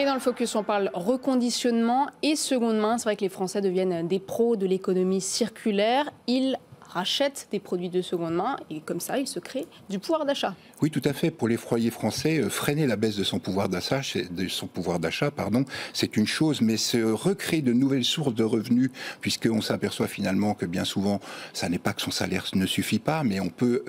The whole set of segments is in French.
Et dans le Focus, on parle reconditionnement et seconde main. C'est vrai que les Français deviennent des pros de l'économie circulaire. Ils rachètent des produits de seconde main et comme ça, ils se créent du pouvoir d'achat. Oui, tout à fait. Pour les foyers français, freiner la baisse de son pouvoir d'achat, c'est une chose, mais se recréer de nouvelles sources de revenus, puisqu'on s'aperçoit finalement que bien souvent, ça n'est pas que son salaire ne suffit pas, mais on peut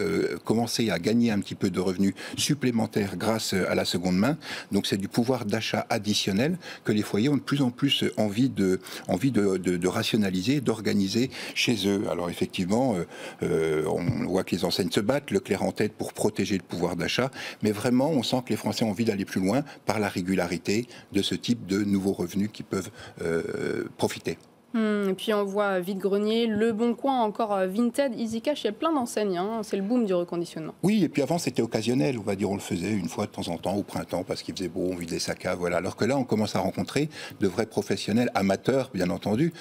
commencer à gagner un petit peu de revenus supplémentaires grâce à la seconde main. Donc c'est du pouvoir d'achat additionnel que les foyers ont de plus en plus envie de rationaliser, d'organiser chez eux. Alors effectivement, on voit que les enseignes se battent, Leclerc en tête pour protéger le pouvoir d'achat, mais vraiment on sent que les Français ont envie d'aller plus loin par la régularité de ce type de nouveaux revenus qui peuvent profiter. Et puis on voit Vide-Grenier, Le Bon Coin, encore Vinted, EasyCash, il y a plein d'enseignes, hein. C'est le boom du reconditionnement. Oui, et puis avant c'était occasionnel, on va dire, on le faisait une fois de temps en temps au printemps parce qu'il faisait beau, on vidait sa cave, voilà. Alors que là on commence à rencontrer de vrais professionnels, amateurs bien entendu,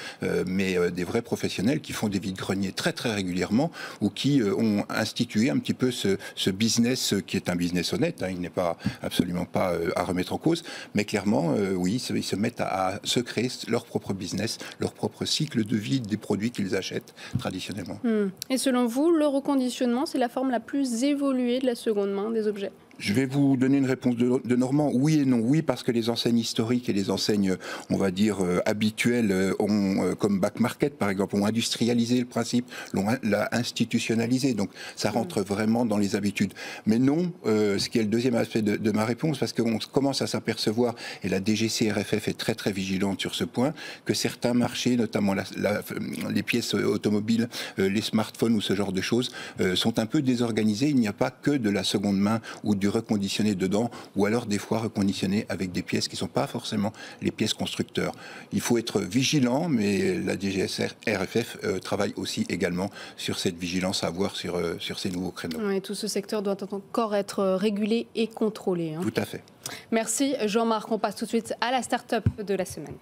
mais des vrais professionnels qui font des vide-greniers très très régulièrement ou qui ont institué un petit peu ce business qui est un business honnête, hein, il n'est pas absolument pas à remettre en cause, mais clairement oui, ils se mettent à se créer leur propre business, leur propre cycle de vie des produits qu'ils achètent traditionnellement. Et selon vous, le reconditionnement, c'est la forme la plus évoluée de la seconde main des objets ? Je vais vous donner une réponse de Normand. Oui et non. Oui, parce que les enseignes historiques et les enseignes, on va dire, habituelles, ont, comme Back Market, par exemple, ont industrialisé le principe, l'ont institutionnalisé. Donc, ça rentre vraiment dans les habitudes. Mais non, ce qui est le deuxième aspect de ma réponse, parce qu'on commence à s'apercevoir, et la DGCRFF est très, très vigilante sur ce point, que certains marchés, notamment les pièces automobiles, les smartphones ou ce genre de choses, sont un peu désorganisés. Il n'y a pas que de la seconde main ou du reconditionné dedans, ou alors des fois reconditionné avec des pièces qui ne sont pas forcément les pièces constructeurs. Il faut être vigilant, mais la DGCRFF travaille aussi également sur cette vigilance à avoir sur ces nouveaux créneaux. Oui, tout ce secteur doit encore être régulé et contrôlé. Tout à fait. Merci Jean-Marc, on passe tout de suite à la start-up de la semaine.